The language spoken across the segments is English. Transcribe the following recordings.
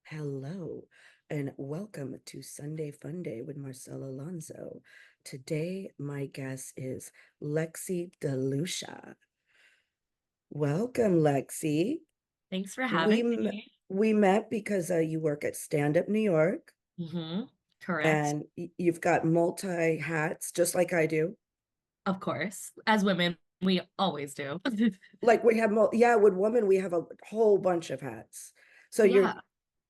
Hello, and welcome to Sunday Funday with Marcela Alonso. Today, my guest is Lexi DiLucia. Welcome, Lexi. Thanks for We having me. we met because you work at Stand Up New York, Correct. and you've got multi hats, just like I do. Of course. As women, we always do. Like we have, yeah, with women we have a whole bunch of hats. So you're Yeah.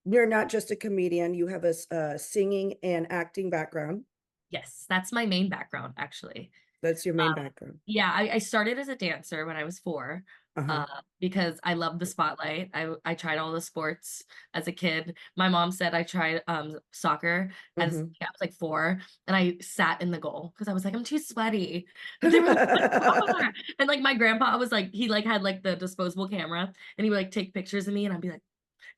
you're not just a comedian; you have a singing and acting background. Yes, that's my main background, actually. That's your main Um, background. yeah, I started as a dancer when I was 4, Uh-huh. because I loved the spotlight. I tried all the sports as a kid. My mom said I tried soccer as Hmm. I was like 4, and I sat in the goal because I was like, I'm too sweaty. And they were like, "What?" And like my grandpa was like, he like had like the disposable camera, and he would like take pictures of me, and I'd be like,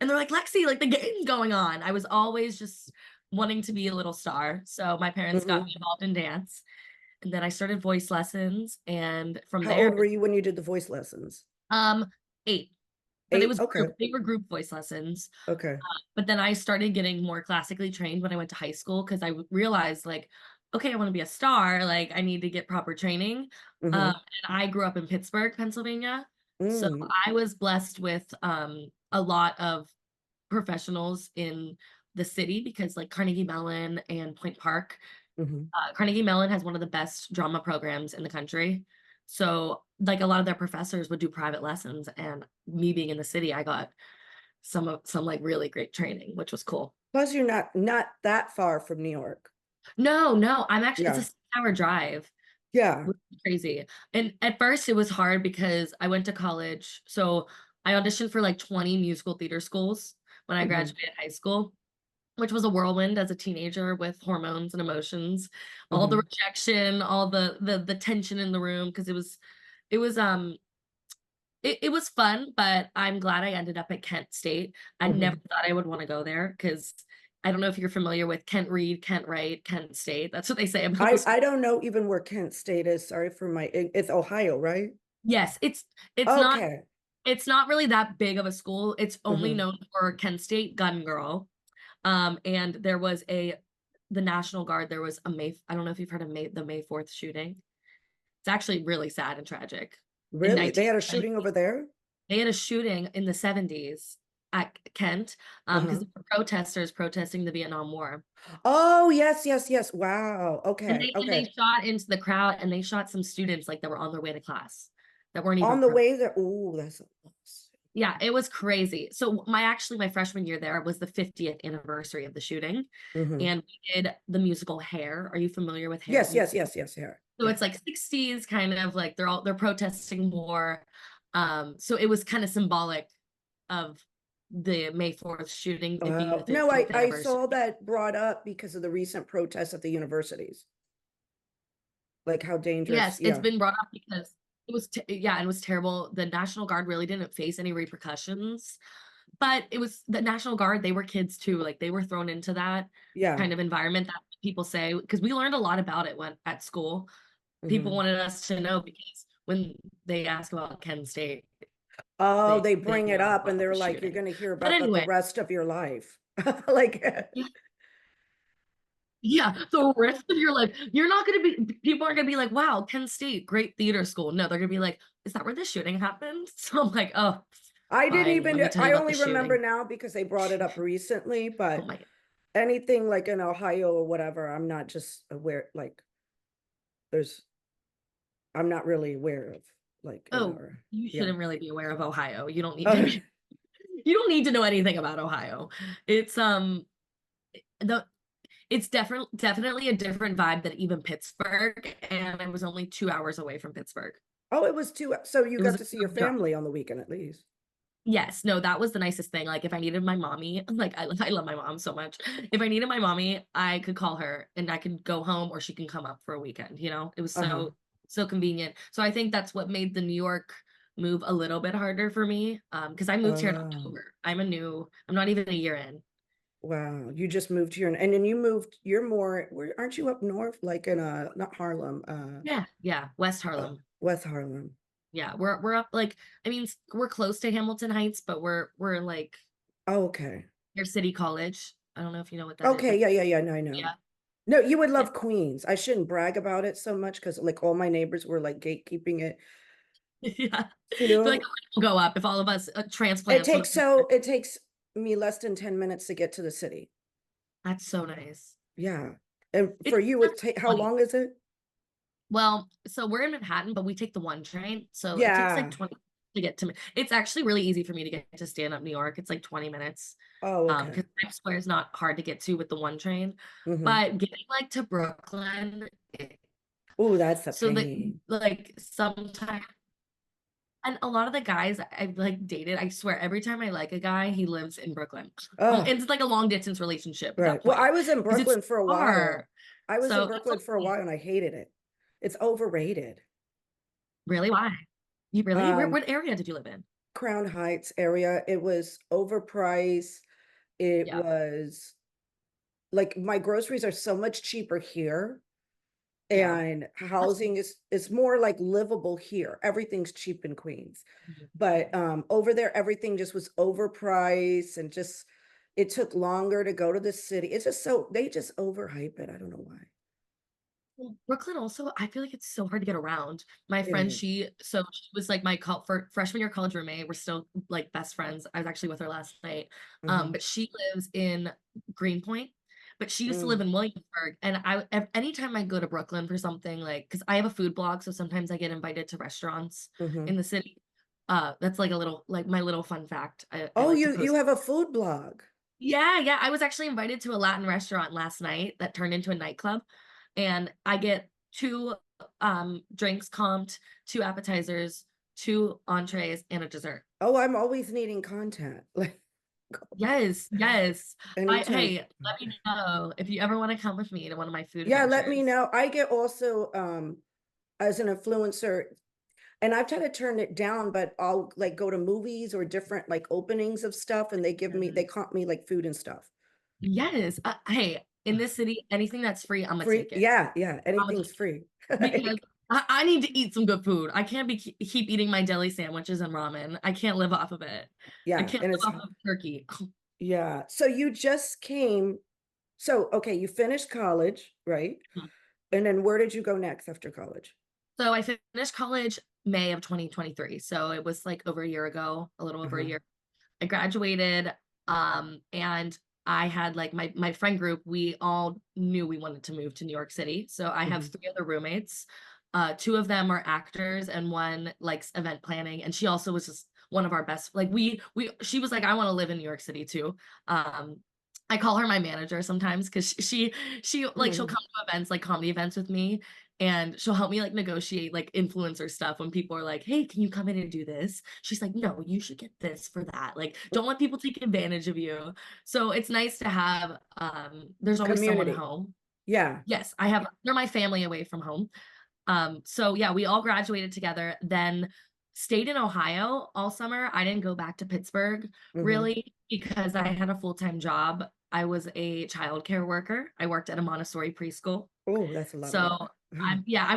and they're like, Lexi, like the game's going on. I was always just wanting to be a little star. So my parents got me Hmm. involved in dance. And then I started voice lessons. And from How there, old were you when you did the voice lessons? um, 8. But it 8? was Okay. they were group voice lessons. Okay. But then I started getting more classically trained when I went to high school because realized like, okay, I want to be a star. Like I need to get proper training. Hmm. And I grew up in Pittsburgh, Pennsylvania. So Mm. I was blessed with a lot of professionals in the city because like Carnegie Mellon and Point Park. Hmm. Carnegie Mellon has one of the best drama programs in the country. So like a lot of their professors would do private lessons, and me being in the city, I got some like really great training, which was cool. Plus, you're not that far from New York. No, no, I'm actually it's a Yeah. 6-hour drive, Yeah. which is crazy. And at first it was hard because I went to college. So I auditioned for like 20 musical theater schools when I Hmm. graduated high school, which was a whirlwind as a teenager with hormones and emotions, all the Hmm. rejection, all the tension in the room because it was it was fun, but I'm glad I ended up at Kent State. I never Hmm. thought I would want to go there because I don't know if you're familiar with Kent Reed, Kent Wright, Kent State. That's what they say about the I school. don't know even where Kent State is. Sorry for it's Ohio, right? Yes, it's not Okay. it's not really that big of a school. It's only Hmm. known for Kent State Gun Girl. And there was the National Guard. There was I don't know if you've heard of the May 4th shooting. It's actually really sad and tragic. In Really? They had a shooting 1970, over there? they had a shooting in the 70s at Kent, because Uh-huh. there were protesters protesting the Vietnam War. Oh, yes, yes, yes. Wow. And Okay. they Okay. shot into the crowd, and they shot some students like that were on their way to class that weren't even On the way there. Oh, that's a loss. Yeah, it was crazy. So my freshman year there was the 50th anniversary of the shooting, Hmm. and we did the musical Hair. Are you familiar with Hair? Yes, yes, yes, yes, yeah. So Yeah. it's like 60s kind of like they're protesting war. So it was kind of symbolic of the May 4th shooting, it being the No, 50th I anniversary. saw that brought up because of the recent protests at the universities, like how dangerous. Yes, it's Yeah. been brought up because yeah, it was terrible. The National Guard really didn't face any repercussions, but it was the National Guard, they were kids too. Like they were thrown into that Yeah. kind of environment that people say because we learned a lot about it when at school. People Hmm. wanted us to know because when they ask about Kent State, Oh, they they bring it know up and about the they're like, you're shooting. going to hear But about that the anyway, rest of your life. Like, yeah, yeah, the rest of your life, you're not gonna be people aren't gonna be like, wow, Kent State, great theater school. No, they're gonna be like, is that where the shooting happened? So I'm like, oh, I didn't fine. Let even, me tell you I about the only remember shooting. now because they brought it up recently, Oh but my God. anything like in Ohio or whatever, I'm not just aware, like, there's, I'm not really aware of, like, in Oh, our, you yeah. shouldn't really be aware of Ohio. You don't need to Okay. be, you don't need to know anything about Ohio. It's the it's definitely a different vibe than even Pittsburgh. And I was only 2 hours away from Pittsburgh. Oh, it was two. So you It was got a to see your drive. family on the weekend at least. Yes, no, that was the nicest thing. Like if I needed my mommy, like I love my mom so much. If I needed my mommy, I could call her and I could go home or she can come up for a weekend, you know? It was Uh-huh. so convenient. So I think that's what made the New York move a little bit harder for me. Because I moved here in Oh, October. I'm not even a year in. wow. You just moved here and then you moved, you're more, aren't you up north, like in not Harlem, Yeah, yeah, West Harlem. West Harlem. Yeah, we're up like I mean, we're close to Hamilton Heights, but we're like Oh, okay. near City College. I don't know if you know what that is. Okay, It's yeah, yeah, yeah, no, I know. yeah. No, you would It, love Queens. I shouldn't brag about it so much because like all my neighbors were like gatekeeping it yeah. I feel like too. we'll go up if all of us transplants would have. It takes me less than 10 minutes to get to the city. That's so nice. Yeah. And It's for you, it take how funny. long is it? Well, so we're in Manhattan, but we take the one train. So it takes like Yeah. 20 to get to me. It's actually really easy for me to get to stand up New York. It's like 20 minutes. Oh, Because okay. Times Square is not hard to get to with the one train. Mm-hmm. But getting like to Brooklyn, Oh, that's a so that pain. like sometimes and a lot of the guys I've like dated, I swear every time I like a guy, he lives in Brooklyn. Oh, It's like a long distance relationship at that right. Well, point I was in because it's Brooklyn for a while. far. I was in So that's Brooklyn for a okay. while and I hated it. It's overrated. Really? Why? You really? Where, Um, what area did you live in? Crown Heights area, it was overpriced. It Yeah. was like my groceries are so much cheaper here Yeah. and That's housing is more like livable here. Everything's cheap in Queens. Mhm. But over there everything just was overpriced and just it took longer to go to the city. It's just so they just overhype it. I don't know why. Well, Brooklyn also, I feel like it's so hard to get around. My It friend, is. she was like my for freshman year college roommate. We're still like best friends. I was actually with her last night. Mm-hmm. But she lives in Greenpoint, but she used to live Mm, in Williamsburg. And anytime I go to Brooklyn for something like, because I have a food blog, so sometimes I get invited to restaurants mm-hmm. in the city. That's like a little like my little fun fact. I Oh, like to you post. have a food blog. Yeah, yeah. I was actually invited to a Latin restaurant last night that turned into a nightclub, and I get two drinks comped, two appetizers, two entrees, and a dessert. Oh, I'm always needing content. Like Yes, yes. anytime. Hey, let me know if you ever want to come with me to one of my food Yeah, let me adventures. know. I get also as an influencer, and I've tried to turn it down, but I'll like go to movies or different like openings of stuff and they comp me like food and stuff. Yes. Hey, in this city, anything that's free, I'm gonna Free, take it. yeah, yeah, I'm gonna anything's take it free. because Like, I need to eat some good food. I can't be keep eating my deli sandwiches and ramen. I can't live off of it. I yeah, can't and live it's off of turkey. yeah. So you just came, so okay, you finished college, right? And then where did you go next after college? So I finished college May of 2023. So it was like over a year ago, a little over a Uh-huh. year. I graduated, and I had like my friend group, we all knew we wanted to move to New York City. So I have Mhm. three other roommates. Two of them are actors and one likes event planning. And she also was just one of our best, like we she was like, I want to live in New York City too. Um, I call her my manager sometimes because she like she'll Mhm. come to events like comedy events with me and she'll help me like negotiate like influencer stuff when people are like, hey, can you come in and do this? She's like, no, you should get this for that. Like, don't let people take advantage of you. So it's nice to have there's always someone Community. home. Yeah. Yes, I have they're my family away from home. So yeah, we all graduated together, then stayed in Ohio all summer. I didn't go back to Pittsburgh Hmm. really because I had a full-time job. I was a childcare worker. I worked at a Montessori preschool. Oh, that's a lot of So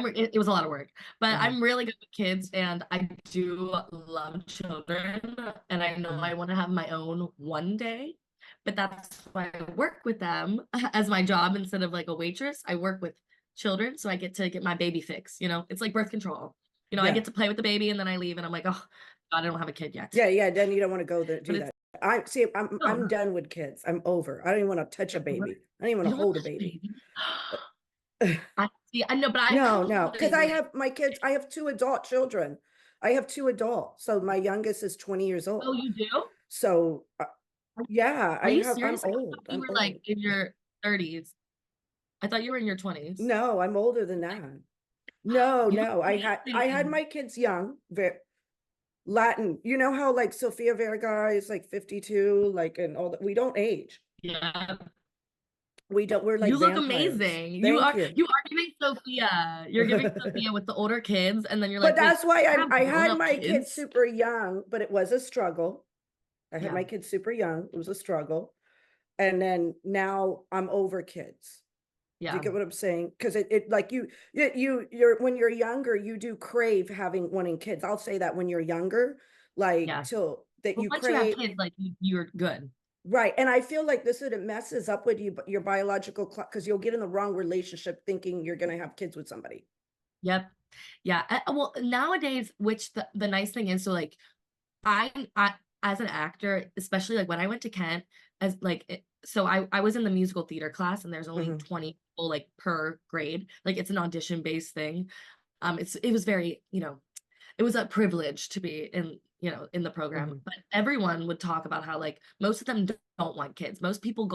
work. it was a lot of work, but Uh-huh. I'm really good with kids and I do love children and I know Uh-huh. I want to have my own one day, but that's why I work with them as my job instead of like a waitress. I work with children so I get to get my baby fix, you know. It's like birth control. You know, I Yeah. get to play with the baby and then I leave and I'm like, "Oh, God, I don't have a kid yet." Yeah, yeah. Then you don't want to go there, But do it's that. I see, no, I'm no. done with kids. I'm over. I don't even want to touch a baby. I don't even want You to don't want hold a that baby. baby. I see. I know, but I No, have no. a Because I baby. have my kids, I have two adult children. I have two adults. So my youngest is 20 years Oh, old. you do? So yeah, Are you I'm serious? I thought old. you I'm were like old. in your 30s. I thought you were in your 20s. No, I'm older than that. No, You no. look I had amazing. my kids young, very Latin. You know how like Sofia Vergara is like 52, like and all that. We don't age. Yeah. We don't, we're like You look vampires. amazing. Thank you. You are giving Sophia. You're giving Sophia with the older kids, and then you're But like, wait, that's why I have I had grown-up my kids kids. super young, but it was a struggle. I had Yeah. my kids super young. It was a struggle. And then now I'm over kids. Do you Yeah. get what I'm saying? Because it like you're when you're younger, you do crave having wanting kids. I'll say that when you're younger, like Yeah. till that But you once you have crave. kids, like you're good. Right. And I feel like this it messes up with you, but your biological clock, because you'll get in the wrong relationship thinking you're gonna have kids with somebody. Yep. Yeah. Well, nowadays, which the nice thing is, so like I as an actor, especially like when I went to Kent, as like so I was in the musical theater class, and there's only Hmm. 20 people like per grade. Like it's an audition based thing. It was very, it was a privilege to be in, in the program. Hmm. But everyone would talk about how like most of them don't want kids. Most people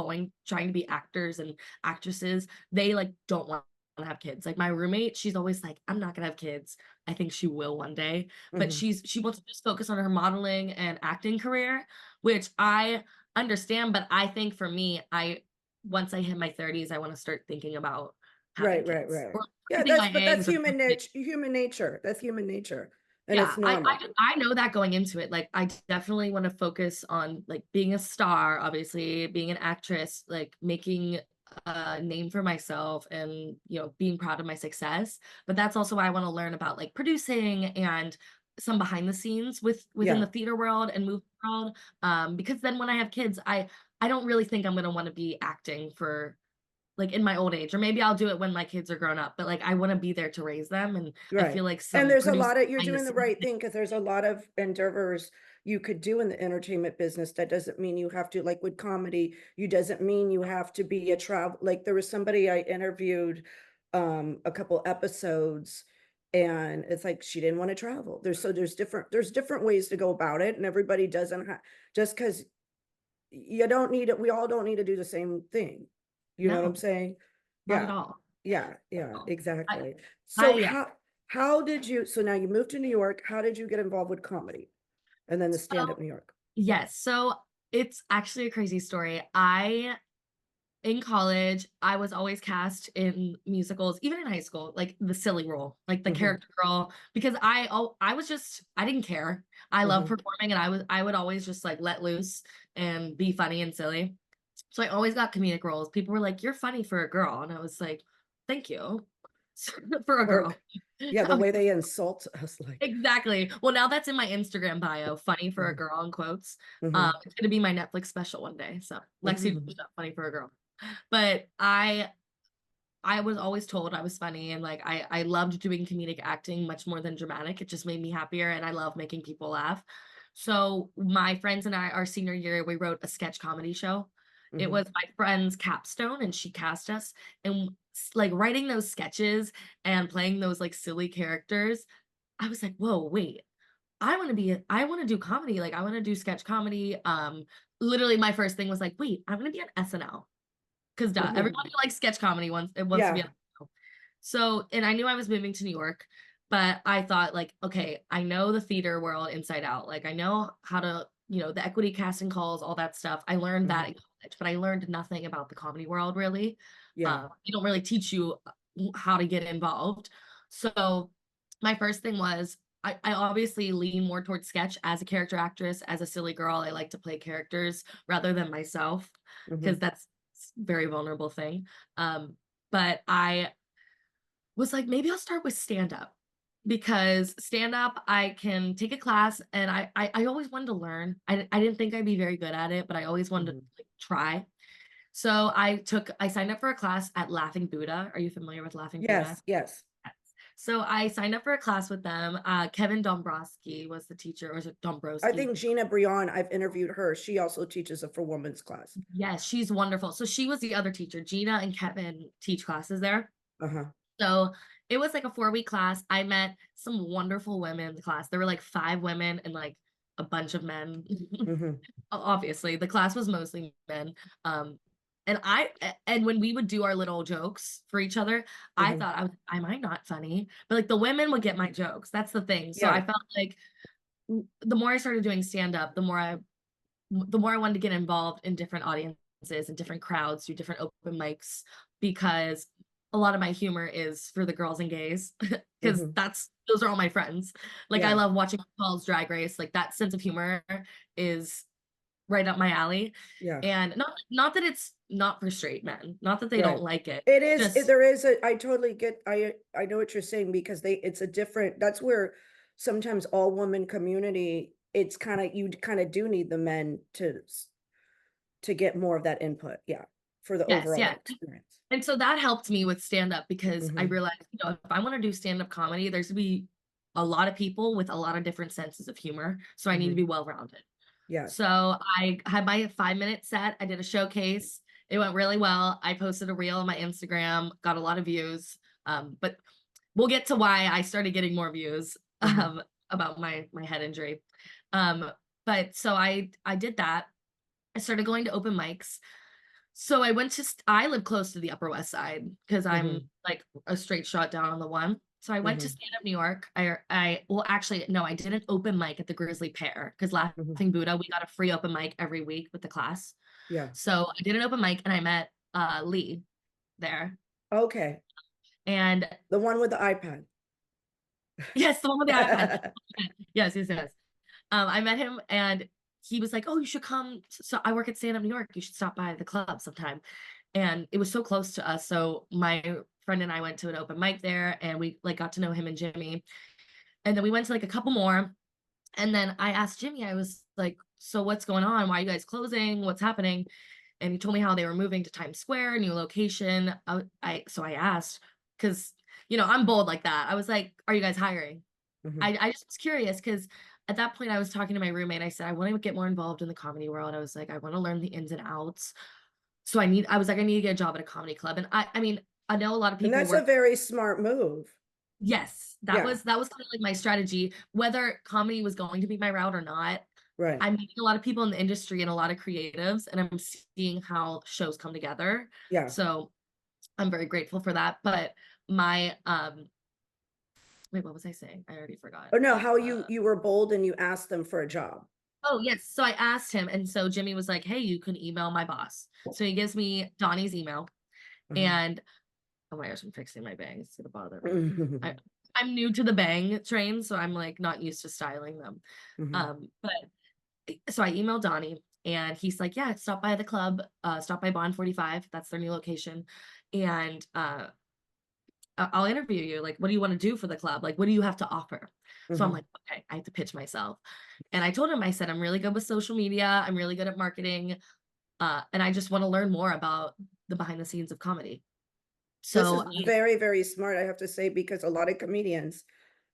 trying to be actors and actresses, they like don't want to have kids. Like my roommate, she's always like, I'm not gonna have kids. I think she will one day, but Hmm. she wants to just focus on her modeling and acting career, which I understand. But I think for me, I once I hit my 30s, I want to start thinking about having Right, right, kids right. or Yeah, raising my but that's eggs or human nature, human nature. That's human nature. And yeah, it's normal. I know that going into it. Like I definitely want to focus on like being a star, obviously, being an actress, like making a name for myself and, being proud of my success. But that's also why I want to learn about like producing and some behind the scenes within Yeah. the theater world and movie world. Because then when I have kids, I don't really think I'm gonna want to be acting for like in my old age, or maybe I'll do it when my kids are grown up, but like I want to be there to raise them. And I Right. feel like And some there's a producing lot of, you're behind the doing the scenes. right thing because there's a lot of endeavors you could do in the entertainment business. That doesn't mean you have to, like with comedy, you doesn't mean you have to be a travel. Like there was somebody I interviewed a couple episodes, and it's like she didn't want to travel. There's different ways to go about it, and everybody doesn't have, just because you don't need it, we all don't need to do the same thing. You know what I'm No, saying? not at Yeah. all. Yeah, yeah, No. I exactly. I So yeah. how did you, so now you moved to New York, how did you get involved with comedy and then the stand-up So New York? yes, so it's actually a crazy story. In college, I was always cast in musicals, even in high school, like the silly role, like the Hmm. character girl, because I was just I didn't care. I love Hmm. performing, and I would always just like let loose and be funny and silly. So I always got comedic roles. People were like, "You're funny for a girl," and I was like, "Thank you." For a Or girl. yeah, the way they insult us, like. Exactly. Well, now that's in my Instagram bio, funny for a Hmm. girl in quotes. Hmm. It's gonna be my Netflix special one day. So Lexi Hmm. DiLucia, funny for a girl. But I was always told I was funny, and like I loved doing comedic acting much more than dramatic. It just made me happier, and I love making people laugh. So my friends and I, our senior year, we wrote a sketch comedy show. It Hmm. was my friend's capstone, and she cast us. And like writing those sketches and playing those like silly characters, I was like, whoa, wait. I want to do comedy. Like I want to do sketch comedy. Literally my first thing was like, wait, I'm gonna be on SNL. Cause duh, Hmm. everybody likes sketch comedy wants to be Yeah. on SNL. So, and I knew I was moving to New York, but I thought like, okay, I know the theater world inside out. Like I know how to, the equity casting calls, all that stuff. I learned that Hmm. in college, but I learned nothing about the comedy world really. Yeah. They don't really teach you how to get involved. So my first thing was I obviously lean more towards sketch as a character actress, as a silly girl. I like to play characters rather than myself because Hmm. that's a very vulnerable thing. But I was like, maybe I'll start with stand up because stand up, I can take a class, and I always wanted to learn. I didn't think I'd be very good at it, but I always wanted to Hmm. like, try. So I signed up for a class at Laughing Buddha. Are you familiar with Laughing Buddha? Yes, yes. Yes. So I signed up for a class with them. Kevin Dombrowski was the teacher, or is it I Dombrowski? think Gina Brion, I've interviewed her. She also teaches a for women's class. Yes, she's wonderful. So she was the other teacher. Gina and Kevin teach classes there. Uh-huh. So it was like a 4-week class. I met some wonderful women in the class. There were like 5 women and like a bunch of men. Hmm. Obviously, the class was mostly men. Um, and when we would do our little jokes for each other, I Hmm. thought am I not funny? But like the women would get my jokes. That's the thing. So I Yeah. felt like the more I started doing stand up, the more I wanted to get involved in different audiences and different crowds, do different open mics, because a lot of my humor is for the girls and gays because Hmm. those are all my friends. Like I Yeah. love watching Paul's Drag Race. Like that sense of humor is right up my alley. Yeah. And not that it's not for straight men, not that they don't Right. like it. It is, Just there is a, I totally get, I know what you're saying because it's a different, that's where sometimes all woman community, it's kind of, you kind of do need the men to get more of that input. Yeah. For the yes, overall yeah. experience. And so that helped me with stand up because I Hmm. realized, if I want to do stand up comedy, there's gonna be a lot of people with a lot of different senses of humor. So I need to Hmm. be well rounded. Yes. So I had my 5 minute set. I did a showcase. It went really well. I posted a reel on my Instagram, got a lot of views. But we'll get to why I started getting more views Hmm. about my head injury. Um, but so I did that. I started going to open mics. So I went to I live close to the Upper West Side because I'm Hmm. like a straight shot down on the one. So I went to Hmm. Stand Up New York. I well actually no, I did an open mic at the Grizzly Pear because Hmm. Laughing Buddha, we got a free open mic every week with the class. Yeah. So I did an open mic and I met Lee there. Okay. And The one with the iPad. yes, the one with the iPad. Yes, yes, yes. I met him and he was like, "Oh, you should come. So I work at Stand Up New York. You should stop by the club sometime." And it was so close to us. So my friend and I went to an open mic there, and we like got to know him and Jimmy. And then we went to like a couple more. And then I asked Jimmy, I was like, "So what's going on? Why are you guys closing? What's happening?" And he told me how they were moving to Times Square, new location. So I asked because I'm bold like that. I was like, "Are you guys hiring?" Hmm. I just was curious because at that point I was talking to my roommate. I said, I want to get more involved in the comedy world. I was like, I want to learn the ins and outs. So I was like, I need to get a job at a comedy club. And I mean, I know a lot of And people that's a work. very smart move. Yes, Yeah. that was kind of like my strategy, whether comedy was going to be my route or not. Right. I'm meeting a lot of people in the industry and a lot of creatives, and I'm seeing how shows come together. Yeah. So I'm very grateful for that. But my wait, what was I saying? I already forgot. Oh no, how you were bold and you asked them for a job. Oh, yes. So I asked him, and so Jimmy was like, "Hey, you can email my boss." So he gives me Donnie's email, Uh-huh. and oh my gosh, I'm fixing my bangs. It's gonna bother me. I I'm new to the bang train, so I'm like not used to styling them. Hmm. But so I emailed Donnie, and he's like, "Yeah, stop by the club. Stop by Bond 45. That's their new location, and I'll interview you. Like, what do you want to do for the club? Like, what do you have to offer?" So I'm Hmm. like, okay, I have to pitch myself. And I told him, I said, I'm really good with social media. I'm really good at marketing. And I just want to learn more about the behind the scenes of comedy. This So is very, very smart, I have to say, because a lot of comedians,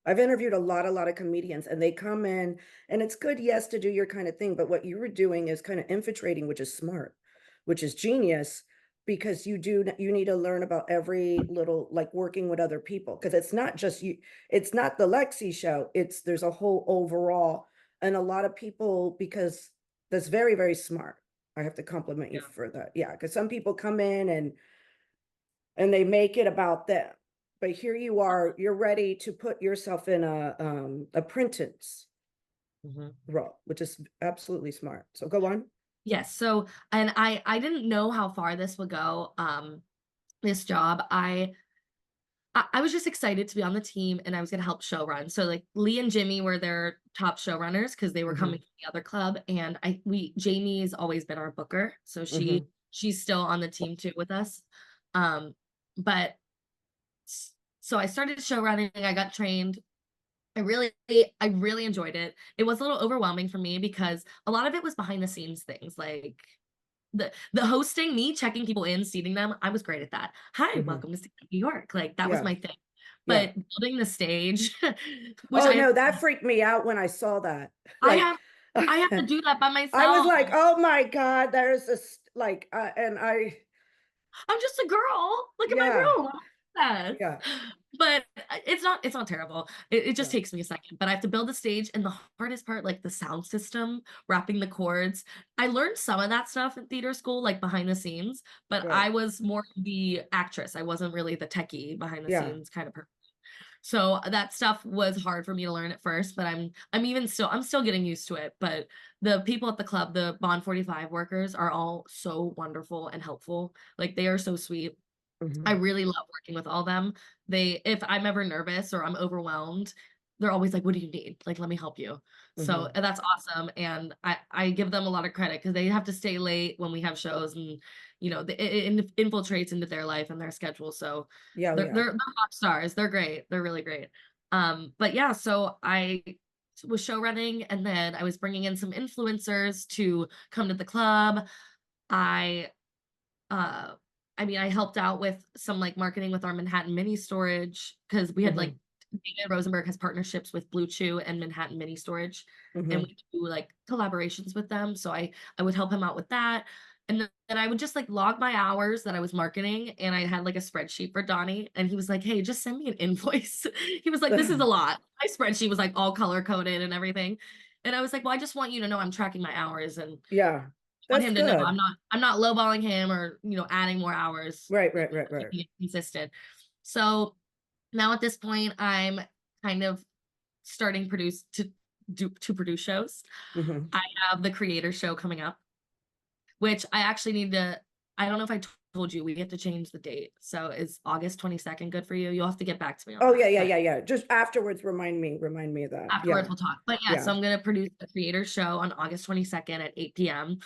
I've interviewed a lot of comedians, and they come in, and it's good, yes, to do your kind of thing, but what you were doing is kind of infiltrating, which is smart, which is genius, because you need to learn about every little, like working with other people, because it's not just you, it's not the Lexi show, there's a whole overall, and a lot of people, because that's very, very smart. I have to compliment you yeah. for that. Yeah, because some people come in and they make it about them. But here you are, you're ready to put yourself in a apprentice Mhm. role, which is absolutely smart. So go on. Yes. So, and I didn't know how far this would go. This job, I was just excited to be on the team and I was going to help show run. So like Lee and Jimmy were their top showrunners because they were Hmm. coming from the other club. And Jamie's always been our booker. So Hmm. she's still on the team too with us. Um, but so I started show running. I got trained. I really enjoyed it. It was a little overwhelming for me because a lot of it was behind the scenes things like the hosting, me checking people in, seating them. I was great at that. Hi, Hmm. welcome to New York. Like that was Yeah. my thing. Yeah. But building the stage, which Oh no, that freaked me out when I saw that. I Like, have I have to do that by I was myself. like, oh my God, there's this like, and I'm just a girl. Look at my yeah, room. I'm obsessed. yeah, But it's not terrible. It just yeah, takes me a second. But I have to build the stage and the hardest part, like the sound system, wrapping the chords. I learned some of that stuff in theater school, like behind the scenes, but right, I was more the actress. I wasn't really the techie behind the yeah. scenes kind of person. So that stuff was hard for me to learn at first, but I'm still getting used to it. But the people at the club, the Bond 45 workers are all so wonderful and helpful. Like they are so sweet. I Hmm. really love working with all them. If I'm ever nervous or I'm overwhelmed, they're always like, "What do you need? Like, let me help you." So, Mhm. and that's awesome, and I give them a lot of credit because they have to stay late when we have shows, and, it infiltrates into their life and their schedule, so Yeah, oh, yeah. they're rock stars, they're great, they're really great. But yeah, so I was show running, and then I was bringing in some influencers to come to the club. I uh, I mean, I helped out with some, like, marketing with our Manhattan Mini Storage because we had, like, Mhm. David Rosenberg has partnerships with Blue Chew and Manhattan Mini Storage, and Mhm. we do, like, collaborations with them, so I would help him out with that, and then I would just, like, log my hours that I was marketing, and I had, like, a spreadsheet for Donnie, and he was like, "Hey, just send me an invoice." He was like, "This is a lot." My spreadsheet was, like, all color coded and everything, and I was like, "Well, I just want you to know I'm tracking my hours, and Yeah. want That's him to know good. I'm not lowballing him or, adding more hours, Right, right, right, right. keeping it consistent." So, now at this point, I'm kind of starting to produce shows. Mhm. I have the creator show coming up, which I actually need to I don't know if I told you, we have to change the date. So, is August 22nd good for you? You'll have to get back to me on Oh, that, yeah, yeah, but yeah, yeah. Just afterwards, remind me of that. afterwards Yeah, we'll talk. But yeah, so yeah. I'm gonna produce the creator show on August 22nd at 8 p.m.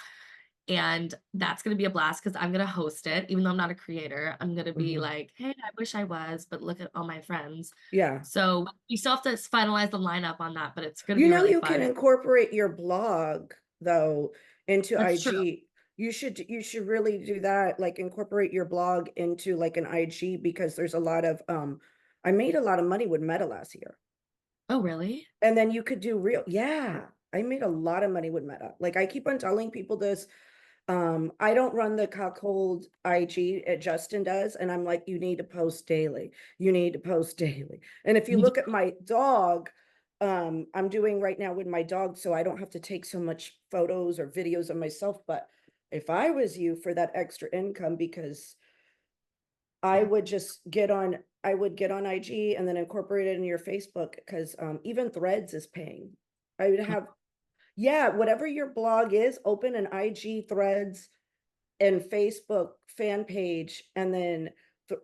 And that's gonna be a blast because 'cause I'm gonna host it, even though I'm not a creator. I'm gonna be Mhm. like, "Hey, I wish I was, but look at all my friends." Yeah. So, we still have to finalize the lineup on that, but it's gonna be really You can fun. incorporate your blog though into That's true. IG. You should really do that, like incorporate your blog into like an IG because there's a lot of I made a lot of money with Meta last year. Oh, really? And then you could do real yeah. I made a lot of money with Meta. Like I keep on telling people this. I don't run the cuckold IG, Justin does, and I'm like, you need to post daily. You need to post daily. And if you You do look at my dog, I'm doing right now with my dog, so I don't have to take so much photos or videos of myself. But if I was you for that extra income, because I would get on IG and then incorporate it in your Facebook because even Threads is paying. I would have, yeah, whatever your blog is, open an IG Threads and Facebook fan page, and then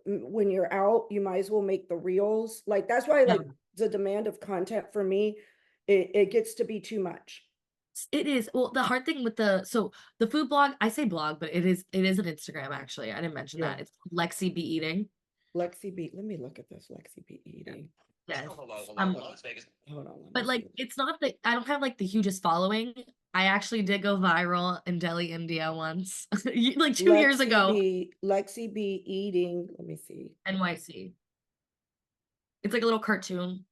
when you're out, you might as well make the reels. Like that's why Yeah. like the demand of content for me, it gets to be too much. It is. Well, the hard thing with the food blog, I say blog, but it is an Instagram, actually. I didn't mention Yeah. that. It's Lexi Be Eating. Lexi B, let me look at this. Lexi B Yeah. eating. Yes. Hold on, let me But, like, see. it's not that I don't have, like, the hugest following. I actually did go viral in Delhi, India once, like, 2 years ago, Lexi B eating. Let me see. NYC. It's like a little cartoon.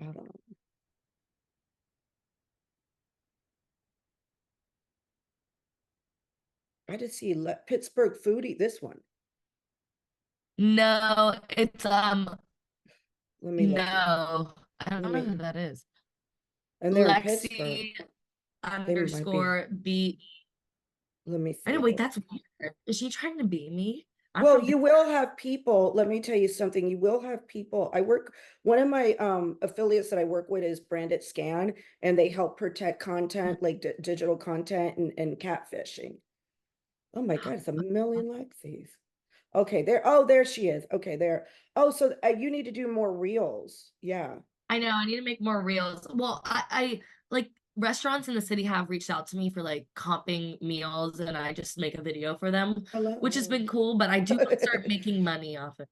Hold on. I just see Pittsburgh foodie. This one. No, it's, Let me look. no, I don't Let know who me. that is. And they're in Pittsburgh. Lexi They might be. underscore B Let me I know, see. wait, Hold that's weird. Is she trying to be me? I'm Well, from you will have people, let me tell you something, you will have people. One of my affiliates that I work with is Branded Scan, and they help protect content like digital content and catfishing. Oh my God, it's a million Lexies. Okay, there she is. Okay, there. Oh, so you need to do more reels. Yeah. I know, I need to make more reels. Well, I like restaurants in the city have reached out to me for like comping meals and I just make a video for them, which has Hello. been cool, but I do want to start making money off it.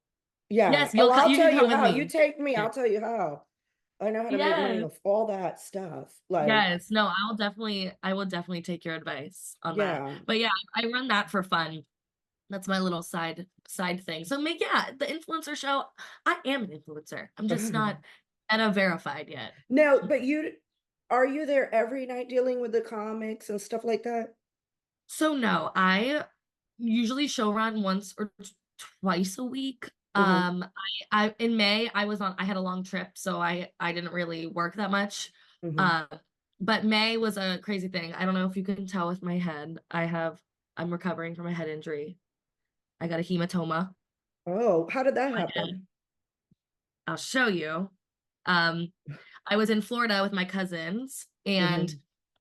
Yeah. Yes, Oh, I'll you tell can you come with how. You me. take me, Yeah. I'll tell you how. I know how to make money Yes. with all that stuff. Like, Yes. No, I will definitely take your advice on that. yeah. But yeah, I run that for fun. That's my little side thing. So the influencer show, I am an influencer. I'm just not at a verified yet. No, but are you there every night dealing with the comics and stuff like that? So no, I usually show run once or twice a week. Hmm. I in May I had a long trip, so I didn't really work that much. Hmm. Uh, but May was a crazy thing. I don't know if you can tell with my head. I'm recovering from a head injury. I got a hematoma. Oh, how did that My head. happen? I'll show you. Um, I was in Florida with my cousins and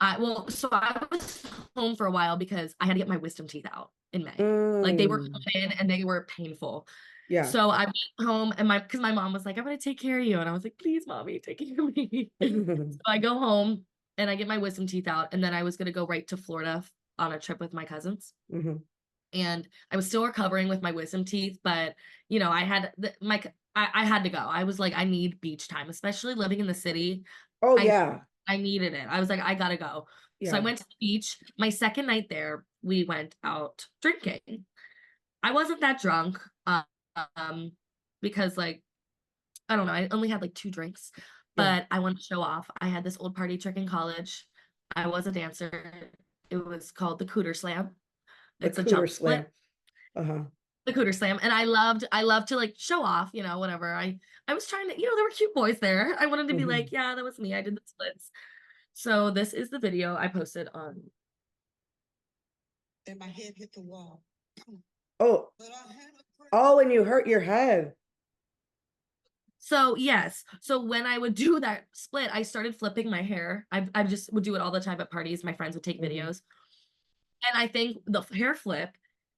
Hmm. so I was home for a while because I had to get my wisdom teeth out in May. Like they were Mm. coming in and they were painful. Yeah. So I went home and because my mom was like, I'm gonna take care of you. And I was like, please, mommy, take care of me. So I go home and I get my wisdom teeth out. And then I was gonna go right to Florida on a trip with my cousins. Mhm. And I was still recovering with my wisdom teeth, but you know, I had to go. I was like, I need beach time, especially living in the city. Oh, I yeah. I needed it. I was like, I gotta go. So I Yeah. went to the beach. My second night there, we went out drinking. I wasn't that drunk, um, because like I don't know, I only had like 2 drinks, Yeah. but I wanted to show off. I had this old party trick in college. I was a dancer. It was called the Cooter Slam. The It's a Cooter jump split. Slam. Uh-huh. The Cooter Slam, and I loved to like show off, you know, whatever. I was trying to, you know, there were cute boys there. I wanted to be Mhm. like, yeah, that was me. I did the splits. So this is the video I posted on. And my head hit the wall. Oh, But I had a oh, and you hurt your head. So yes, so when I would do that split, I started flipping my hair. I just would do it all the time at parties. My friends would take Mhm. videos, and I think the hair flip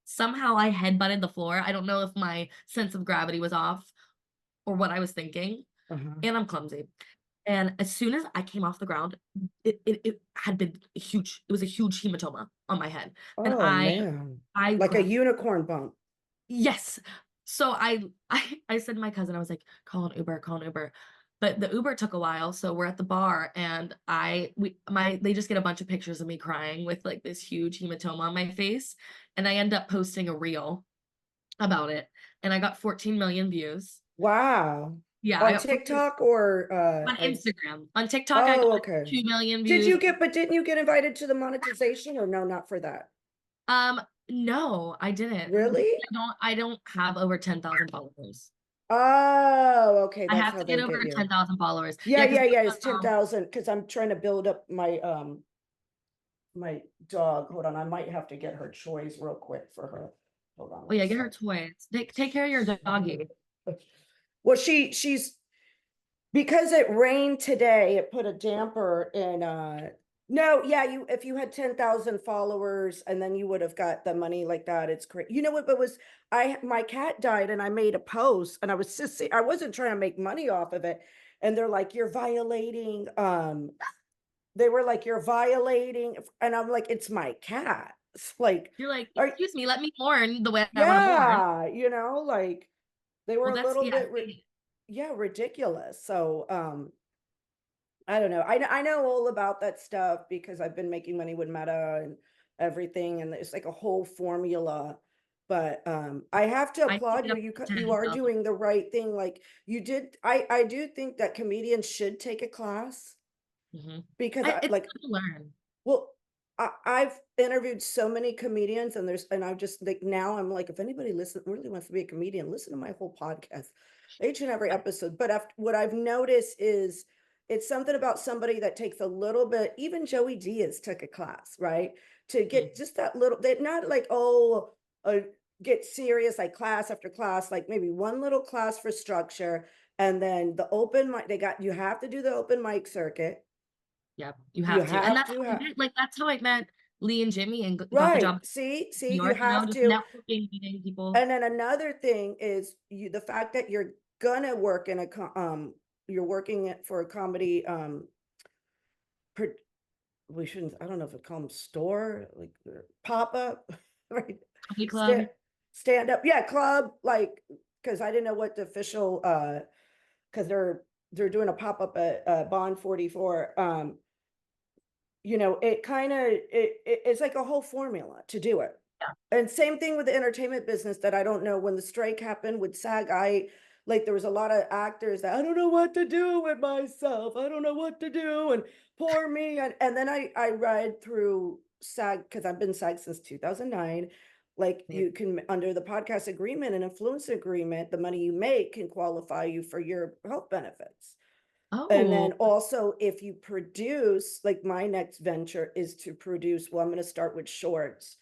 somehow I head butted the floor. I don't know if my sense of gravity was off or what I was thinking, Uh-huh. and I'm clumsy. And as soon as I came off the ground, it had been huge. It was a huge hematoma on my head, and Oh, man. I Like a grabbed. unicorn bump. Yes. So I said to my cousin, I was like, call an Uber, call an Uber. But the Uber took a while, so we're at the bar and they just get a bunch of pictures of me crying with like this huge hematoma on my face. And I end up posting a reel about it. And I got 14 million views. Wow. Yeah, I On got 14 TikTok or on Instagram. On TikTok, I oh, got okay. 2 million Did views. you get, but didn't you get invited to the monetization or no, not for that? No, I didn't. Really? I don't have over 10,000 followers. Oh, okay. I That's have how to get they over get you. 10,000 followers. Yeah, Yeah, because yeah, yeah. It's 10,000 because I'm trying to build up my dog. Hold on, I might have to get her choice real quick for her. Hold on oh one yeah, get her sec. toys. Take care of your doggy. Well, she's because it rained today, it put a damper in no, yeah, you if you had 10,000 followers and then you would have got the money like that, it's great. You know what, but was my cat died and I made a post and I was just I wasn't trying to make money off of it. And they're like, you're violating, they were like, you're violating, and I'm like, it's my cat. It's like, You're like, are excuse me, let me mourn the way I want to mourn. yeah, like they were Well, a that's little yeah. bit yeah, ridiculous. So I don't know. I know all about that stuff because I've been making money with Meta and everything, and it's like a whole formula. But I have to I need to applaud get you. up to You are 10,000. doing the right thing. Like you did. I do think that comedians should take a class Mm-hmm. because I It's like, good to learn. well, I've interviewed so many comedians, and I'm just like, now I'm like, if anybody really wants to be a comedian, listen to my whole podcast, each and every episode. But what I've noticed is it's something about somebody that takes a little bit. Even Joey Diaz took a class, right? To get Mhm. just that little. They're not like, oh, get serious like class after class, like maybe one little class for structure, and then the open mic. You have to do the open mic circuit. Yeah, you You have to. And have that's to how I have. met, like that's how I met Lee and Jimmy and got the Right. job in See, New you York, you know, have just to. networking, meeting people. And then another thing is the fact that you're gonna work in you're working for a comedy, per, we shouldn't, I don't know if it call them store, like pop up, right? Comedy club. Stand, stand up. Yeah, club, like, because I didn't know what the official, because they're doing a pop up at Bond 44. It kind of it's like a whole formula to do it. Yeah. And same thing with the entertainment business that I don't know when the strike happened with SAG. I like there was a lot of actors that I don't know what to do with myself. I don't know what to do, and poor me. And then I read through SAG because I've been SAG since 2009. Like Yeah. you can under the podcast agreement and influence agreement, the money you make can qualify you for your health benefits. And Oh, then also, if you produce, like my next venture is to produce, well, I'm going to start with shorts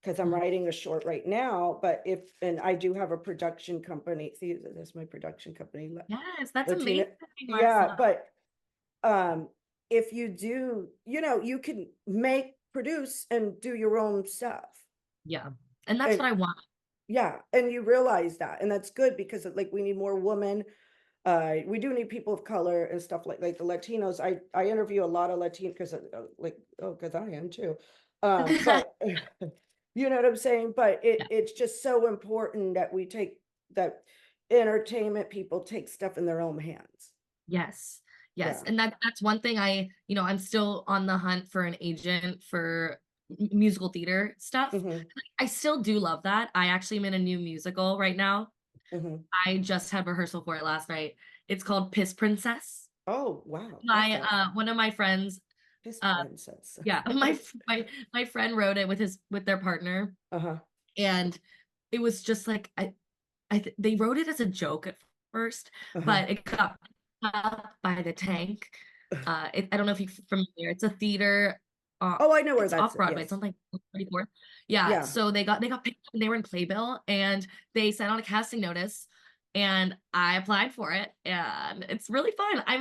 because I'm mhm. writing a short right now. But and I do have a production company. See, that's my production company, Yes, that's Latina. amazing, Yeah. Marcela. But if you do, you can produce and do your own stuff. Yeah. And that's And what I want. Yeah, and you realize that, and that's good because like we need more women. We do need people of color and stuff like the Latinos. I interview a lot of Latino because because I am too. But you know what I'm saying? But Yeah. it's just so important that we take that entertainment people take stuff in their own hands. Yes. Yes. Yeah. And that's one thing I'm still on the hunt for an agent for musical theater stuff. Hmm. I still do love that. I actually am in a new musical right now. Hmm. I just had rehearsal for it last night. It's called Piss Princess. Oh, wow. My Okay. one of my friends, This uh princess. yeah, my friend wrote it with their partner, Uh-huh. and it was just like they wrote it as a joke at first, Uh-huh. but it got picked up by the tank. I don't know if you're familiar. It's a theater. Oh, I know where It's that's off at. Broadway. It's Yes. on like 34th. Yeah. Yeah. So they got picked up and they were in Playbill, and they sent out a casting notice, and I applied for it, and it's really fun. I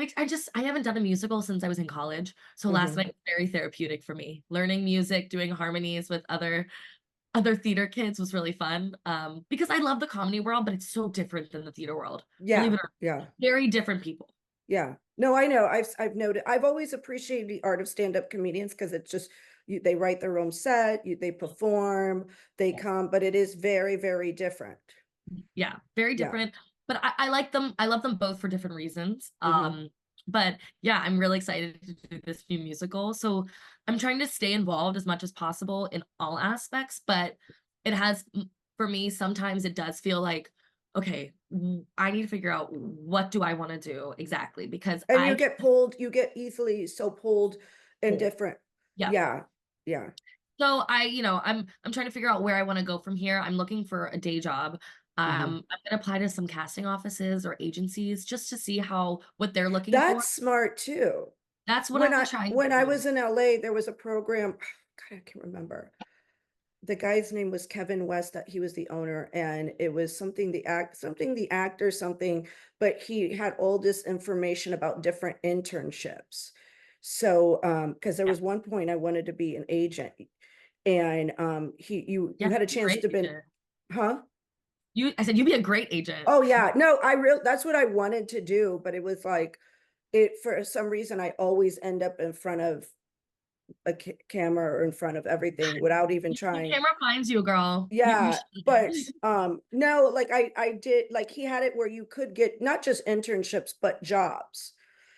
haven't done a musical since I was in college. So last Hmm. night was very therapeutic for me. Learning music, doing harmonies with other theater kids was really fun, because I love the comedy world, but it's so different than the theater world. Believe Yeah. it or not, Yeah. very different people. Yeah. No, I know. I've noted. I've always appreciated the art of stand-up comedians because it's just they write their own set, they perform, they Yeah, come, but it is very, very different. yeah, very Yeah. different. But I like them. I love them both for different reasons. Hmm. But yeah, I'm really excited to do this new musical. So I'm trying to stay involved as much as possible in all aspects. But it has, for me, sometimes it does feel like, okay, I need to figure out what do I want to do exactly, because And I you get easily so pulled in can. different. Yeah. Yeah. Yeah. So I'm trying to figure out where I want to go from here. I'm looking for a day job. Hmm. I'm gonna apply to some casting offices or agencies just to see what they're looking for. That's smart too. That's what I'm trying When to I do. was in LA, there was a program. God, I can't remember. The guy's name was Kevin West, that he was the owner, and it was something the actor something, but he had all this information about different internships. So because there Yeah, was one point I wanted to be an agent, and you yeah, had a you'd be a chance great to been. agent. Huh? I said you'd be a great agent. Oh yeah, no, that's what I wanted to do, but it was like it for some reason I always end up in front of a camera or in front of everything without even The trying. camera finds you, girl. You Yeah, but should. no, like I did, like he had it where you could get not just internships but jobs.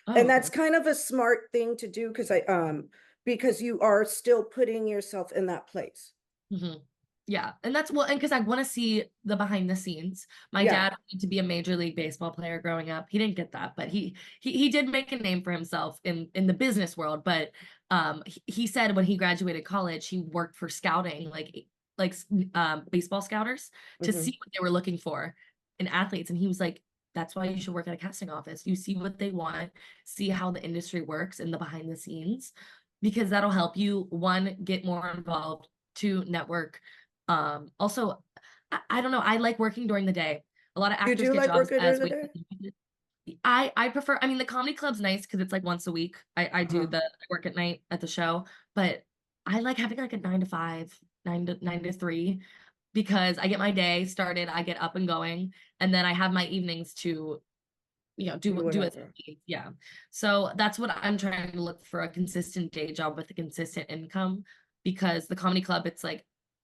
And that's Oh. kind of a smart thing to do because you are still putting yourself in that place. Mhm. Yeah, and that's well, and because I want to see the behind the scenes. My Yeah. dad wanted to be a Major League Baseball player growing up. He didn't get that, but he did make a name for himself in the business world. But he said when he graduated college, he worked for scouting, baseball scouters, to Hmm. see what they were looking for in athletes, and he was like, "That's why you should work at a casting office. You see what they want, see how the industry works in the behind the scenes, because that'll help you, one, get more involved, two, network." Also, I don't know. I like working during the day. A lot of You actors do get like jobs working during as the wait. day? I prefer. I mean, the comedy club's nice because it's like once a week. Uh-huh. I work at night at the show, but I like having like a 9 to 5, 9 to 3, because I get my day started. I get up and going, and then I have my evenings to Do do it. whatever. Yeah. So that's what I'm trying to look for, a consistent day job with a consistent income, because the comedy club,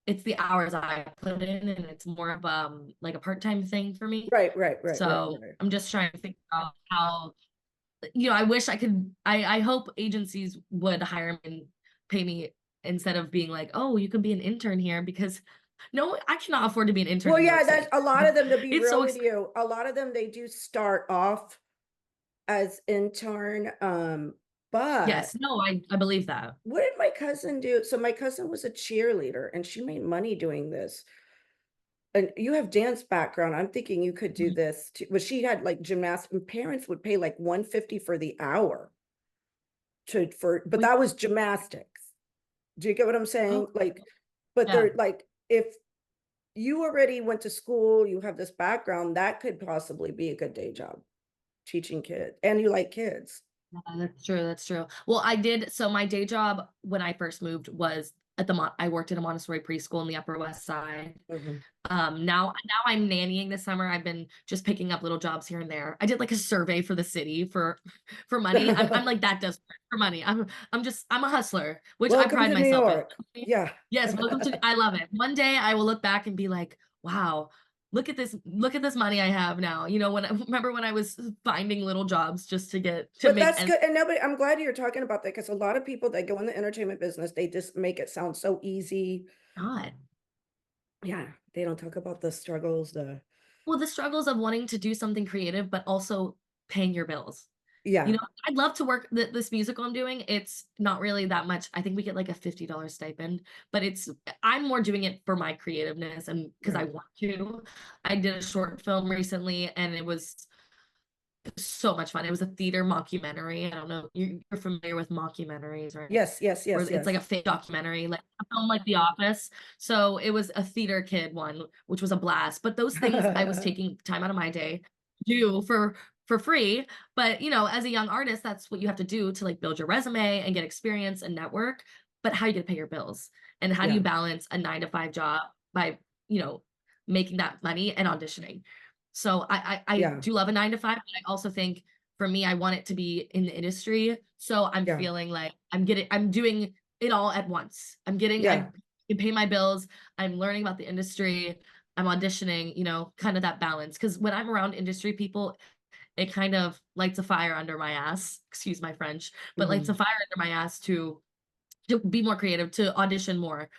it's the hours I put in, and it's more of like a part-time thing for me. Right. So I'm just trying to figure out how, I wish I could, I hope agencies would hire me and pay me instead of being like, oh, you can be an intern here, because no, I cannot afford to be an intern Well, in New yeah, York that's City. a lot of them, to be It's real so with expensive. you. A lot of them, they do start off as intern. But Yes, no, I believe that. what did my cousin do? So my cousin was a cheerleader and she made money doing this. And you have dance background. I'm thinking you could do Mhm. this too. But she had like gymnastics, and parents would pay like 150 for the hour but Wait, that was gymnastics. Do you get what I'm saying? oh, Like, but yeah. they're like, if you already went to school, you have this background, that could possibly be a good day job teaching kids, and you like kids. Yeah, that's true. That's true. Well, I did. So my day job when I first moved was I worked at a Montessori preschool in the Upper West Side. Mhm. Now I'm nannying this summer. I've been just picking up little jobs here and there. I did like a survey for the city for money. I'm like that desperate for money. I'm a hustler, which I Welcome pride to New myself in. York. Yeah. Yes, welcome to I love it. One day I will look back and be like, wow, look at this money I have now. You know, remember when I was finding little jobs just to But make that's ends good. And nobody, I'm glad you're talking about that because a lot of people that go in the entertainment business, they just make it sound so easy. not. Yeah. They don't talk about the struggles, Well, the struggles of wanting to do something creative, but also paying your bills. You yeah. know, I'd love to work this musical I'm doing. It's not really that much. I think we get like a $50 stipend, but I'm more doing it for my creativeness and because I Right. want to. I did a short film recently and it was so much fun. It was a theater mockumentary. I don't know, you're familiar with mockumentaries, right? Yes, yes, Where yes, it's like a yes. fake documentary, like a film like The Office. So it was a theater kid one, which was a blast. But those things I was taking time out of my day to do for free. But you know, as a young artist, that's what you have to do to like build your resume and get experience and network. But how are you gonna pay your bills? And how do you Yeah. balance a 9 to 5 job by, you know, making that money and auditioning? So I Yeah. do love a 9 to 5, but I also think for me, I want it to be in the industry. So I'm Yeah. feeling like I'm doing it all at once. I Yeah. can pay my bills. I'm learning about the industry. I'm auditioning, you know, kind of that balance. Because when I'm around industry people, it kind of lights a fire under my ass. Excuse my French, but lights a Mhm. fire under my ass to be more creative, to audition more.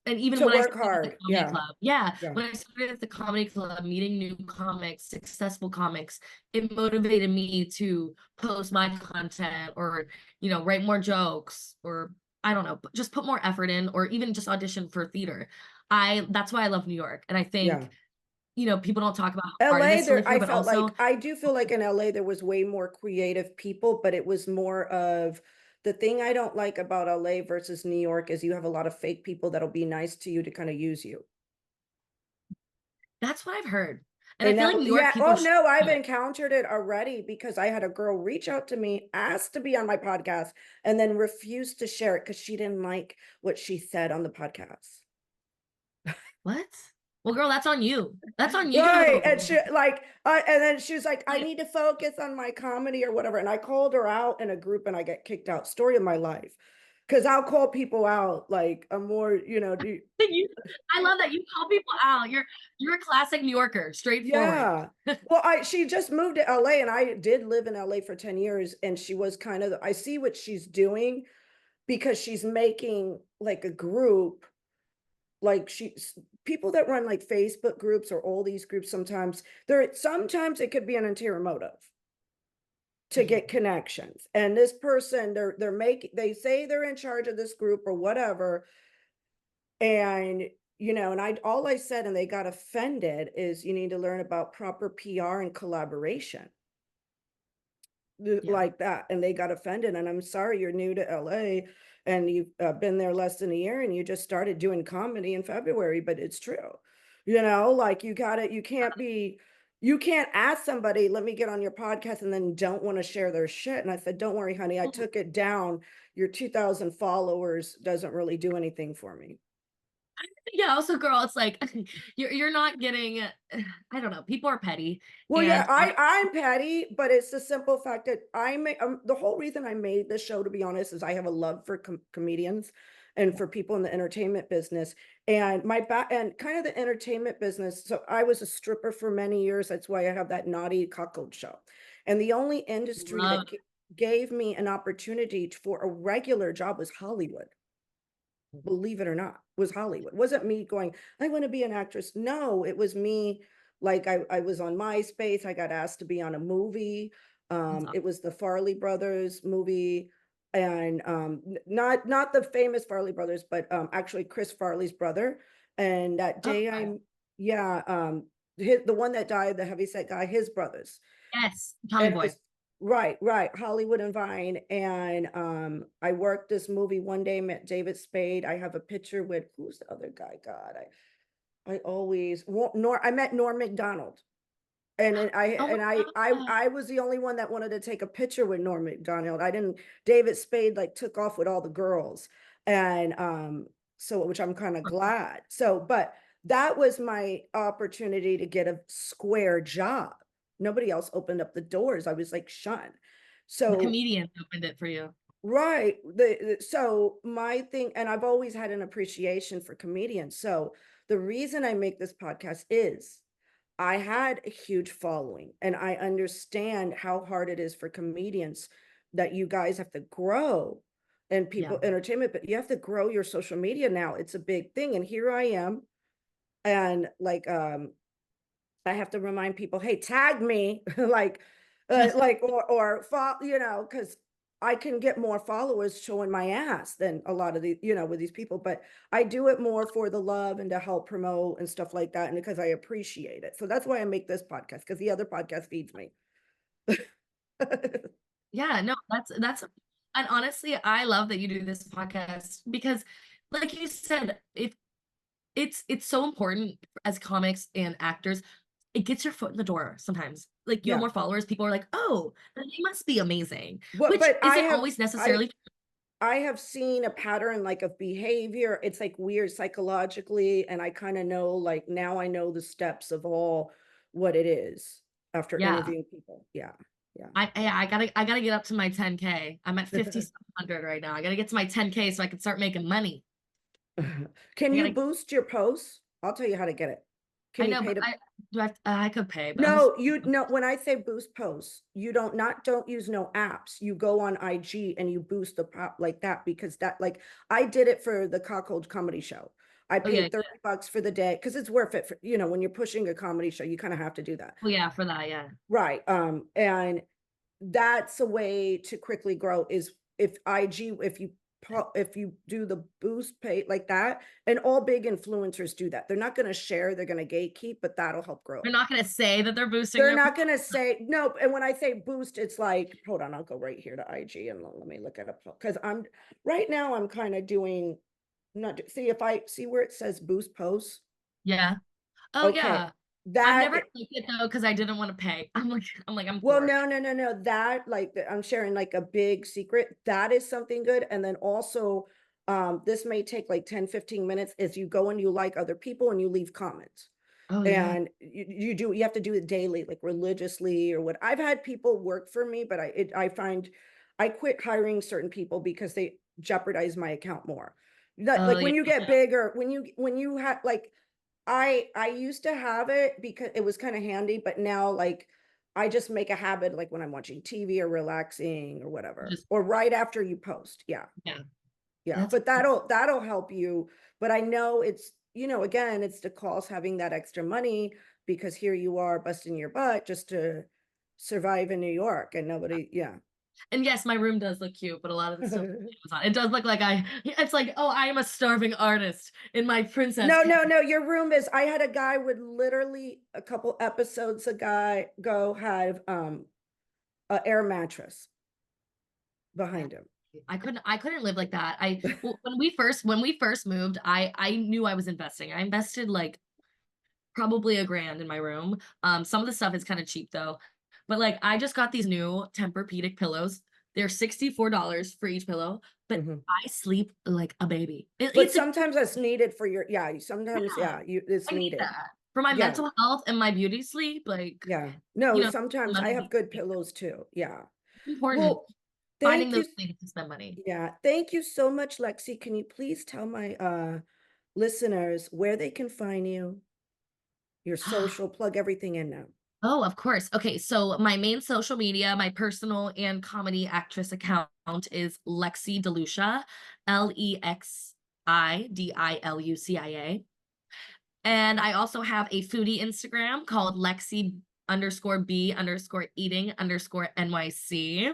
And even To when I work started at the hard. comedy Yeah. club, yeah, Yeah. when I started at the comedy club, meeting new comics, successful comics, it motivated me to post my content or, you know, write more jokes or I don't know, just put more effort in or even just audition for theater. That's why I love New York. And I Yeah. think, you know, people don't talk about how hard it LA is to there live here, I but felt also like I do feel like in LA there was way more creative people, but it was more of the thing I don't like about LA versus New York is you have a lot of fake people that'll be nice to you to kind of use you. that's what I've heard. And I And feel like that, New York yeah, people oh are no, I've do it. encountered it already because I had a girl reach out to me, asked to be on my podcast, and then refused to share it because she didn't like what she said on the podcast. What? Well, girl, that's on you. That's on Right. And you. she like, and then she was like, I Like, need to focus on my comedy or whatever. And I called her out in a group and I get kicked out. Story of my life. Cause I'll call people out like a more, I love that you call people out. You're a classic New Yorker, straightforward. yeah. Well, she just moved to LA and I did live in LA for 10 years. And she was kind of, I see what she's doing because she's making like a group like people that run like Facebook groups or all these groups sometimes it could be an interior motive to Mhm. get connections. And this person they say they're in charge of this group or whatever. And and all I said and they got offended is you need to learn about proper PR and collaboration Yeah. like that. And they got offended. And I'm sorry, you're new to LA and you've been there less than a year and you just started doing comedy in February, but it's true. Like you can't ask somebody, let me get on your podcast and then don't want to share their shit. And I said, don't worry, honey, I Well, took it down. Your 2,000 followers doesn't really do anything for me. yeah, also girl, it's like you're not getting I don't know, people are petty Well, yeah, and I'm petty, but it's the simple fact that the whole reason I made this show, to be honest, is I have a love for comedians and for people in the entertainment business and and kind of the entertainment business. So I was a stripper for many years. That's why I have that naughty cuckold show. And the only industry love that gave me an opportunity for a regular job was Hollywood. Believe it or not, was Hollywood. It wasn't me going, I want to be an actress. No, it was me. Like I was on MySpace. I got asked to be on a movie. that's awesome. It was the Farley Brothers movie. And not the famous Farley Brothers, but actually Chris Farley's brother. And that day Okay. yeah, the one that died, the heavyset guy, his brothers. Yes, Tommy And it Boy. was right, Hollywood and Vine. And I worked this movie one day, met David Spade. I have a picture with who's the other guy? God, I always I met Norm Macdonald. And then Oh my God. I was the only one that wanted to take a picture with Norm Macdonald. I didn't David Spade like took off with all the girls. And So, which I'm kind of glad. So, but that was my opportunity to get a square job. Nobody else opened up the doors. I was like shunned. The So, comedian opened it for you. right. So my thing, and I've always had an appreciation for comedians. So the reason I make this podcast is I had a huge following and I understand how hard it is for comedians that you guys have to grow and Yeah. people entertainment, but you have to grow your social media now. It's a big thing. And here I am. And like I have to remind people, hey, tag me, because I can get more followers showing my ass than a lot of the, with these people. But I do it more for the love and to help promote and stuff like that, and because I appreciate it. So that's why I make this podcast, because the other podcast feeds me. Yeah, no, that's and honestly, I love that you do this podcast because like you said, it's so important as comics and actors. It gets your foot in the door sometimes. Like you have Yeah. more followers, people are like, "Oh, then he must be amazing." But Which I isn't have always I necessarily I have seen a pattern like of behavior. It's like weird psychologically, and I kind of know, like, now I know the steps of all what it is after yeah. interviewing people. Yeah. Yeah. I gotta get up to my 10K. I'm at 5,700 right now. I gotta get to my 10K so I can start making money. Can I you gotta boost your posts? I'll tell you how to get it. I Can you know, pay but to I could pay, but I'm just No, when I say boost posts, you don't use no apps. You go on IG and you boost the pop like that, because that, like, I did it for the Cockhold comedy show. I oh yeah, paid $30 for the day because it's worth it for, when you're pushing a comedy show, you kind of have to do that. oh yeah, for that, yeah. Right. And that's a way to quickly grow is if IG, if you do the boost pay like that, and all big influencers do that. They're not going to share, they're going to gatekeep, but that'll help grow They're it. not gonna say that they're boosting They're your not going to say no. And when I say boost, it's like, hold on, I'll go right here to IG and let me look it up, because right now I'm kind of doing, not see if I see where it says boost posts. yeah. Oh Okay. yeah. I've That never clicked it though because I didn't want to pay. I'm Well, poor. no. That, like, I'm sharing like a big secret. That is something good. And then also, this may take like 10-15 minutes, is you go and you like other people and you leave comments. Oh yeah. And you have to do it daily, like religiously or what. I've had people work for me, but I find I quit hiring certain people because they jeopardize my account more. Oh Like yeah. when you get bigger, when you have like, I used to have it because it was kind of handy, but now, like, I just make a habit, like when I'm watching TV or relaxing or whatever, Just or right after you post. Yeah. yeah. Yeah. That's But that'll help you. But I know it's, again, it's the cost having that extra money, because here you are busting your butt just to survive in New York, and nobody, yeah. and yes, my room does look cute, but a lot of the stuff on Amazon. It does look like it's like, oh, I am a starving artist in my princess. No. Your room is. I had a guy would literally a couple episodes go have a air mattress behind him. I couldn't live like that. When we first moved, I knew I was investing. I invested like probably $1,000 in my room. Some of the stuff is kind of cheap though. But like I just got these new Tempur-Pedic pillows. They're $64 for each pillow, but Mhm. I sleep like a baby. But It's a sometimes that's needed for your, sometimes, yeah, it's I need needed. that for my Yeah. mental health and my beauty sleep. Like, Yeah. No, you know, sometimes I money have good pillows too. Yeah. important. Well, Finding thank you. those things to spend money. Yeah. Thank you so much, Lexi. Can you please tell my listeners where they can find you, your social, plug everything in now? Oh, of course. Okay, so my main social media, my personal and comedy actress account is Lexi DiLucia, LexiDilucia. And I also have a foodie Instagram called Lexi_B_eating_NYC.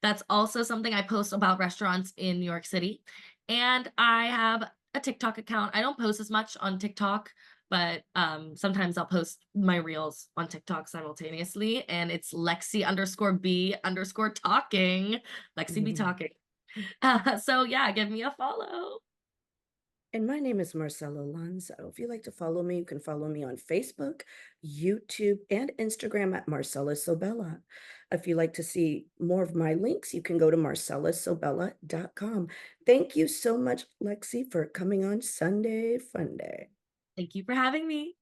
That's also something I post about restaurants in New York City. And I have a TikTok account. I don't post as much on TikTok, but sometimes I'll post my reels on TikTok simultaneously. And it's Lexi_B_talking. Lexi be talking. So yeah, give me a follow. And my name is Marcela Alonso. If you'd like to follow me, you can follow me on Facebook, YouTube, and Instagram at Marcela Sobella. If you'd like to see more of my links, you can go to marcelasobella.com. Thank you so much, Lexi, for coming on Sunday Funday. Thank you for having me.